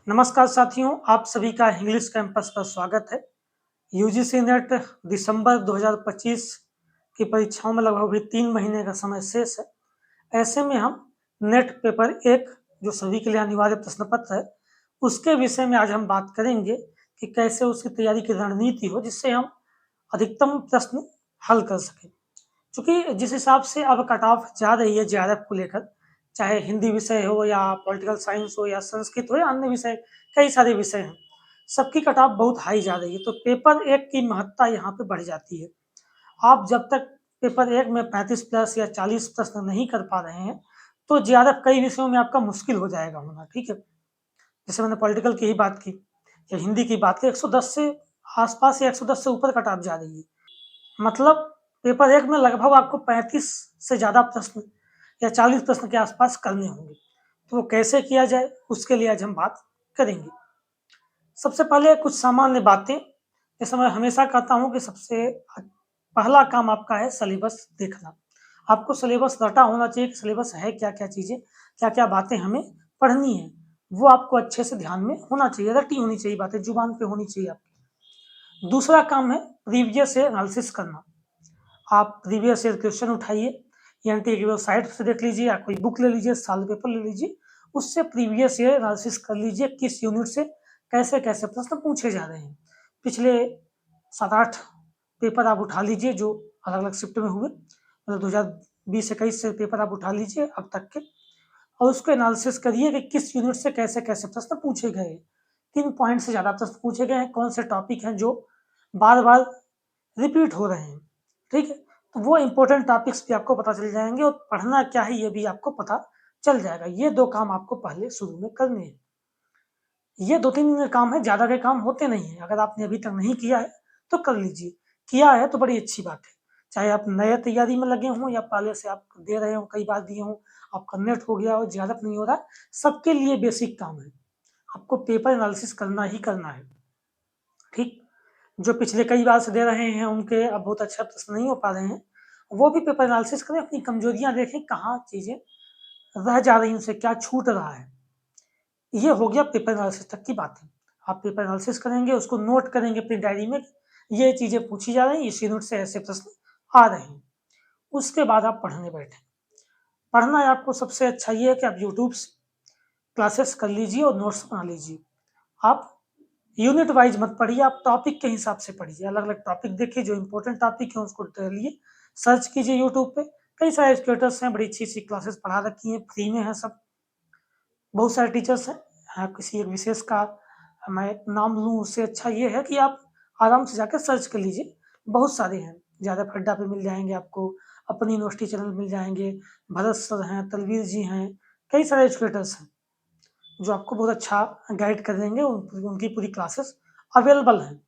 नमस्कार साथियों, आप सभी का इंग्लिश कैंपस पर स्वागत है। यूजीसी नेट दिसंबर 2025 की परीक्षाओं में लगभग अभी 3 महीने का समय शेष है। ऐसे में हम नेट पेपर 1 जो सभी के लिए अनिवार्य प्रश्न पत्र है, उसके विषय में आज हम बात करेंगे कि कैसे उसकी तैयारी की रणनीति हो जिससे हम अधिकतम प्रश्न हल कर सकें। चूँकि जिस हिसाब से अब कट ऑफ जा रही है जेआरएफ को लेकर, चाहे हिंदी विषय हो या पॉलिटिकल साइंस हो या संस्कृत हो या अन्य विषय, कई सारे विषय हैं। सबकी कट ऑफ बहुत हाई जा रही है, तो पेपर 1 की महत्ता यहाँ पे बढ़ जाती है। आप जब तक पेपर 1 में 35 प्लस या 40 प्रश्न नहीं कर पा रहे हैं, तो जेआरएफ कई विषयों में आपका मुश्किल हो जाएगा होना, ठीक है? जैसे मैंने पॉलिटिकल की ही बात की या हिंदी की बात की, 110 से आस-पास या 110 से ऊपर कट ऑफ जा रही है। मतलब पेपर 1 में लगभग आपको 35 से ज़्यादा प्रश्न या 40 प्रश्न के आसपास करने होंगे। तो वो कैसे किया जाए, उसके लिए आज हम बात करेंगे। सबसे पहले कुछ सामान्य बातें, जैसे मैं हमेशा कहता हूँ कि सबसे पहला काम आपका है सिलेबस देखना। आपको सिलेबस रटा होना चाहिए कि सिलेबस है क्या-क्या चीज़ें, क्या-क्या बातें हमें पढ़नी है। वो आपको अच्छे से ध्यान में होना चाहिए, रटी होनी चाहिए बातें, जुबान पे होनी चाहिए आपकी। दूसरा काम है प्रीवियस ईयर एनालिसिस करना। आप प्रीवियस ईयर क्वेश्चन उठाइए, एनटीए की वेबसाइट से देख लीजिए या कोई बुक ले लीजिए, साल पेपर ले लीजिए, उससे प्रीवियस ईयर एनालिसिस कर लीजिए किस यूनिट से कैसे-कैसे प्रश्न पूछे जा रहे हैं। पिछले 7-8 पेपर आप उठा लीजिए जो अलग-अलग शिफ्ट में हुए, मतलब 2020-21 से पेपर आप उठा लीजिए अब तक के और उसको एनालिसिस करिए कि किस यूनिट से कैसे-कैसे प्रश्न पूछे गए हैं। किन पॉइंट से ज़्यादा प्रश्न पूछे गए हैं, कौन से टॉपिक हैं जो बार-बार रिपीट हो रहे हैं, ठीक है? तो वो इम्पोर्टेंट टॉपिक्स भी आपको पता चल जाएँगे और पढ़ना क्या है ये भी आपको पता चल जाएगा। ये 2 काम आपको पहले शुरू में करने हैं। ये 2-3 काम हैं, ज़्यादा के काम होते नहीं हैं। अगर आपने अभी तक नहीं किया है, तो कर लीजिए। किया है तो बड़ी अच्छी बात है। चाहे आप नए तैयारी में लगे हों या पहले से आप दे रहे हों, कई बार दिए हों, आपका नेट हो गया हो, ज़्यादा नहीं हो रहा है, सबके लिए बेसिक काम है। आपको पेपर एनालिसिस करना ही करना है, ठीक? जो पिछले कई बार से दे रहे हैं, उनके अब बहुत अच्छा प्रश्न नहीं हो पा रहे हैं, वो भी पेपर एनालिसिस करें, अपनी कमजोरियाँ देखें, कहाँ चीज़ें रह जा रही हैं, उनसे क्या छूट रहा है। ये हो गया पेपर एनालिसिस तक की बातें। आप पेपर एनालिसिस करेंगे, उसको नोट करेंगे अपनी डायरी में, ये चीज़ें पूछी जा रही हैं, इस यूनिट से ऐसे प्रश्न आ रहे हैं। उसके बाद आप पढ़ने बैठें। पढ़ना है आपको सबसे अच्छा ये है कि आप यूट्यूब से क्लासेस कर लीजिए और नोट्स बना लीजिए। आप यूनिट वाइज़ मत पढ़िए, आप टॉपिक के हिसाब से पढ़िए। अलग-अलग टॉपिक देखिए, जो इम्पोर्टेंट टॉपिक है उसको टहलिए, सर्च कीजिए यूट्यूब पे। कई सारे एजुकेटर्स हैं, बड़ी अच्छी-अच्छी क्लासेस पढ़ा रखी हैं, फ्री में है सब। बहुत सारे टीचर्स हैं। किसी एक विशेष का मैं नाम लूँ उससे अच्छा ये है कि आप आराम से जाके सर्च कर लीजिए, बहुत सारे हैं। ज़्यादा अड्डा पे मिल जाएँगे आपको, अपनी यूनिवर्सिटी चैनल मिल जाएँगे, भरत सर हैं, तलवीर जी हैं, कई सारे एजुकेटर्स हैं, जो आपको बहुत अच्छा गाइड कर देंगे। उनकी पूरी क्लासेस अवेलेबल हैं।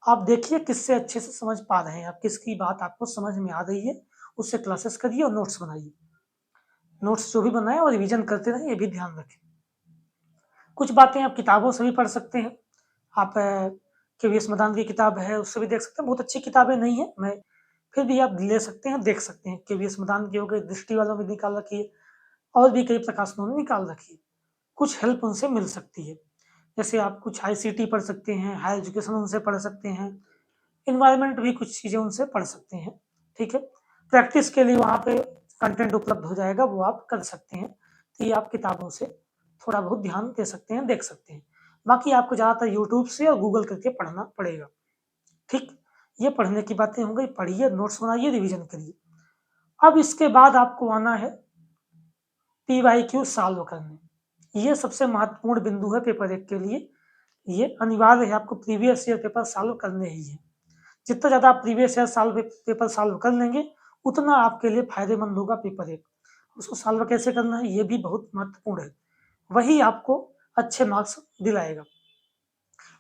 आप देखिए किससे अच्छे से समझ पा रहे हैं आप, किसकी बात आपको समझ में आ रही है, उससे क्लासेस करिए और नोट्स बनाइए। नोट्स जो भी बनाएँ और रिवीजन करते रहें, ये भी ध्यान रखें। कुछ बातें आप किताबों से भी पढ़ सकते हैं। आप केवीएस मदान की किताब है, उससे भी देख सकते हैं। बहुत अच्छी किताबें नहीं है, मैं फिर भी आप ले सकते हैं, देख सकते हैं। केवीएस मदान की हो गई, दृष्टि वालों ने निकाल रखी है और भी कई प्रकाशनों ने निकाल रखी है। कुछ हेल्प उनसे मिल सकती है। जैसे आप कुछ आईसीटी पढ़ सकते हैं, हायर एजुकेशन उनसे पढ़ सकते हैं, एनवायरनमेंट भी कुछ चीज़ें उनसे पढ़ सकते हैं, ठीक है? प्रैक्टिस के लिए वहाँ पे कंटेंट उपलब्ध हो जाएगा, वो आप कर सकते हैं। तो ये आप किताबों से थोड़ा बहुत ध्यान दे सकते हैं, देख सकते हैं। बाकी आपको ज़्यादातर यूट्यूब से और गूगल करके पढ़ना पड़ेगा, ठीक? ये पढ़ने की बातें हो गई, पढ़िए, नोट्स बनाइए, रिवीजन करिए। अब इसके बाद आपको आना है पीवाईक्यू सॉल्व करने। ये सबसे महत्वपूर्ण बिंदु है पेपर 1 के लिए। ये अनिवार्य है, आपको प्रीवियस ईयर पेपर सॉल्व करने ही हैं। जितना ज़्यादा आप previous year solve paper solve कर लेंगे, उतना आपके लिए फ़ायदेमंद होगा पेपर 1। उसको सॉल्व कैसे करना है, ये भी बहुत महत्वपूर्ण है। वही आपको अच्छे मार्क्स दिलाएगा।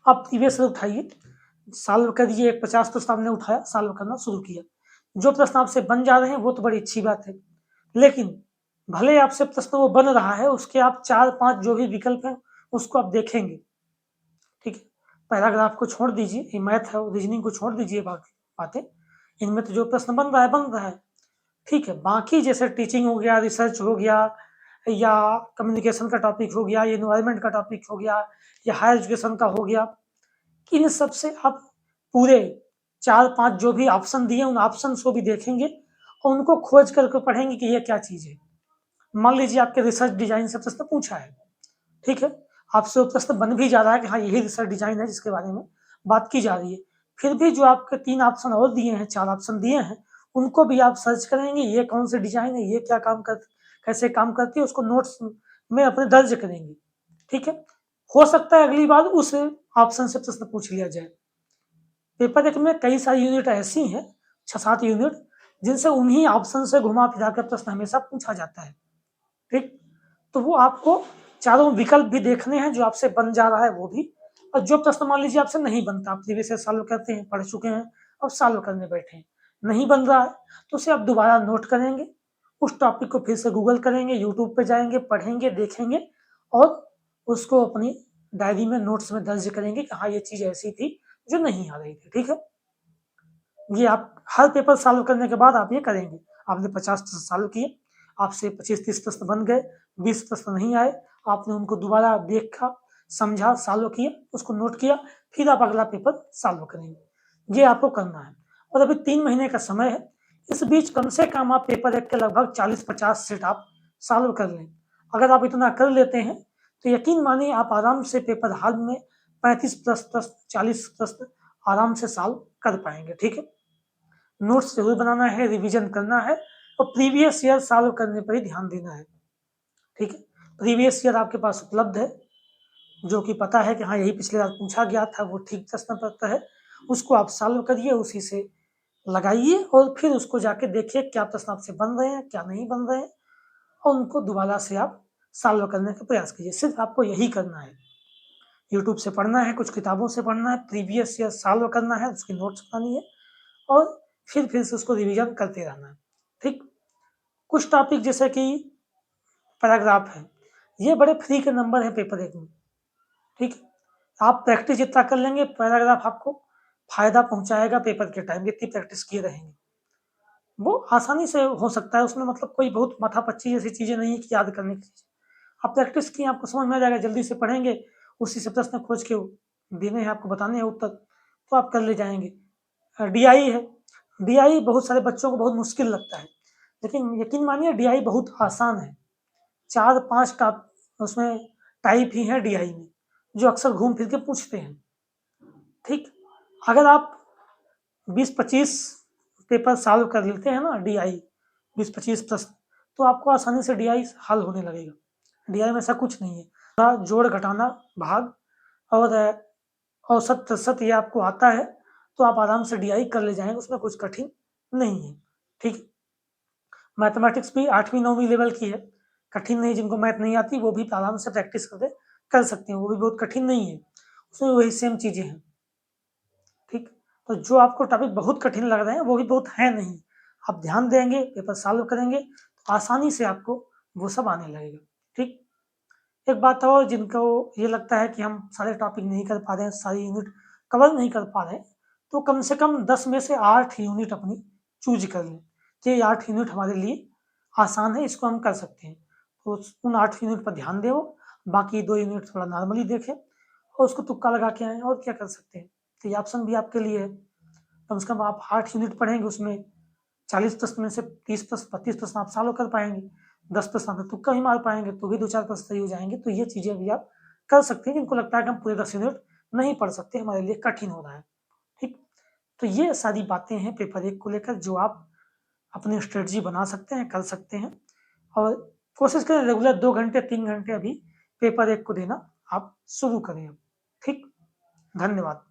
आप प्रीवियस ईयर उठाइए, सॉल्व करिए, 50 प्रश्न आपने उठाया, सॉल्व करना शुरू किया। जो प्रश्न आपसे बन जा रहे हैं, वो तो बड़ी अच्छी बात है। लेकिन भले आपसे प्रश्न वो बन रहा है, उसके आप 4-5 जो भी विकल्प हैं, उसको आप देखेंगे, ठीक है? पैराग्राफ को छोड़ दीजिए, ये मैथ है, रीजनिंग को छोड़ दीजिए बाकी बातें। इनमें तो जो प्रश्न बन रहा है, ठीक है। बाकी जैसे टीचिंग हो गया, रिसर्च हो गया या कम्युनिकेशन का टॉपिक हो गया, या एनवायरनमेंट का टॉपिक हो गया, या हायर एजुकेशन का हो गया, इन सब से आप पूरे 4-5 जो भी ऑप्शन दिए उन ऑप्शंस को भी देखेंगे और उनको खोज करके पढ़ेंगे कि ये क्या चीज़ है। मान लीजिए आपके रिसर्च डिजाइन से प्रश्न पूछा है, ठीक है? आपसे वो प्रश्न बन भी जा रहा है कि हाँ, यही रिसर्च डिजाइन है जिसके बारे में बात की जा रही है। फिर भी जो आपके 3 ऑप्शन और दिए हैं, 4 ऑप्शन दिए हैं, उनको भी आप सर्च करेंगे, ये कौन सी डिजाइन है, ये क्या काम कर कैसे काम करती है, उसको नोट्स में अपने दर्ज करेंगे, ठीक है? हो सकता है अगली बार उस ऑप्शन से प्रश्न पूछ लिया जाए। पेपर 1 में कई सारी यूनिट ऐसी हैं, 6-7 यूनिट, जिनसे उन्हीं ऑप्शन से घुमा-फिरा कर प्रश्न हमेशा पूछा जाता है, ठीक? तो वो आपको चारों विकल्प भी देखने हैं, जो आपसे बन जा रहा है वो भी, और जो प्रश्न मान लीजिए आपसे नहीं बनता, आप प्रीवियस ईयर सॉल्व करते हैं, पढ़ चुके हैं, अब सॉल्व करने बैठे हैं, नहीं बन रहा है, तो उसे आप दोबारा नोट करेंगे, उस टॉपिक को फिर से गूगल करेंगे, यूट्यूब पे जाएँगे, पढ़ेंगे, देखेंगे और उसको अपनी डायरी में, नोट्स में दर्ज करेंगे कि हाँ, ये चीज़ ऐसी थी, जो नहीं आ रही थी, ठीक है? ये आप हर पेपर सॉल्व करने के बाद आप ये करेंगे। आपने 50 प्रश्न सॉल्व किए, आपसे 25-30 प्रश्न बन गए, 20 प्रश्न नहीं आए, आपने उनको दोबारा देखा, समझा, सॉल्व किया, उसको नोट किया, फिर आप अगला पेपर सॉल्व करेंगे। ये आपको करना है और अभी 3 महीने का समय है। इस बीच कम से कम आप पेपर 1 के लगभग 40-50 सेट आप सॉल्व कर लें। अगर आप इतना कर लेते हैं, तो यकीन मानिए आप आराम से पेपर हॉल में 35 प्रश्न, 40 प्रश्न आराम से सॉल्व कर पाएँगे, ठीक है? नोट्स ज़रूर बनाना है, रिवीजन करना है और प्रीवियस ईयर सॉल्व करने पर ही ध्यान देना है, ठीक है? प्रीवियस ईयर आपके पास उपलब्ध है, जो कि पता है कि हाँ, यही पिछली बार पूछा गया था, वो ठीक प्रश्न पत्र है, उसको आप सॉल्व करिए, उसी से लगाइए और फिर उसको जाके देखिए क्या प्रश्न आपसे बन रहे हैं, क्या नहीं बन रहे हैं और उनको दोबारा से आप सॉल्व करने का प्रयास कीजिए। सिर्फ आपको यही करना है। यूट्यूब से पढ़ना है, कुछ किताबों से पढ़ना है, प्रीवियस ईयर सॉल्व करना है, उसकी नोट्स बनानी है और फिर से उसको रिवीजन करते रहना है, ठीक? कुछ टॉपिक जैसे कि पैराग्राफ है, ये बड़े फ्री के नंबर हैं पेपर 1 में, ठीक? आप प्रैक्टिस जितना कर लेंगे, पैराग्राफ आपको फ़ायदा पहुँचाएगा पेपर के टाइम, जितनी प्रैक्टिस किए रहेंगे। वो आसानी से हो सकता है, उसमें मतलब कोई बहुत माथापच्ची जैसी चीज़ें नहीं है कि याद करने की चीज़। आप प्रैक्टिस किए, आपको समझ में आ जाएगा, जल्दी से पढ़ेंगे, उसी से प्रश्न खोज के देने हैं आपको, बताने हैं उत्तर, तो आप कर ले जाएँगे। डीआई है, डीआई बहुत सारे बच्चों को बहुत मुश्किल लगता है, लेकिन यकीन मानिए डीआई बहुत आसान है। 4-5 टॉप उसमें टाइप ही हैं डीआई में, जो अक्सर घूम फिर के पूछते हैं, ठीक? अगर आप 20-25 पेपर सॉल्व कर लेते हैं ना डीआई, 20-25 प्रश्न, तो आपको आसानी से डीआई हल होने लगेगा। डीआई में ऐसा कुछ नहीं है। थोड़ा जोड़, घटाना, भाग और औसत, प्रतिशत ये आपको आता है, तो आप आराम से डीआई कर ले जाएँगे, उसमें कुछ कठिन नहीं है, ठीक? मैथमेटिक्स भी 8वीं 9वीं लेवल की है, कठिन नहीं, जिनको मैथ नहीं आती वो भी आराम से प्रैक्टिस करके कर सकते हैं, वो भी बहुत कठिन नहीं है, उसमें वही सेम चीज़ें हैं, ठीक? तो जो आपको टॉपिक बहुत कठिन लग रहे हैं, वो भी बहुत है नहीं, आप ध्यान देंगे, पेपर सॉल्व करेंगे, तो आसानी से आपको वो सब आने लगेगा, ठीक? एक बात और, जिनको ये लगता है कि हम सारे टॉपिक नहीं कर पा रहे हैं, सारी यूनिट कवर नहीं कर पा रहे हैं, तो कम से कम 10 में से 8 यूनिट अपनी चूज़ कर लें, कि ये 8 यूनिट हमारे लिए आसान है, इसको हम कर सकते हैं। तो उन 8 यूनिट पर ध्यान दें वो, बाकी 2 यूनिट थोड़ा नॉर्मली देखें और उसको तुक्का लगा के आएँ, और क्या कर सकते हैं। तो ये ऑप्शन भी आपके लिए है। कम से कम आप 8 यूनिट पढ़ेंगे, उसमें 40 प्रश्न में से 30 प्रश्न, 32 प्रश्न आप सॉल्व कर पाएँगे। 10 प्रश्न आप तुक्का ही मार पाएँगे, तो भी 2-4 प्रश्न सही हो जाएँगे। तो ये चीज़ें भी आप कर सकते हैं, जिनको लगता है कि हम पूरे 10 यूनिट नहीं पढ़ सकते, हमारे लिए कठिन हो रहा है, ठीक? तो ये सारी बातें हैं पेपर 1 को लेकर, जो आप अपनी स्ट्रेटजी बना सकते हैं, कर सकते हैं और कोशिश करें रेगुलर 2 घंटे, 3 घंटे अभी पेपर 1 को देना आप शुरू करें अब, ठीक? धन्यवाद।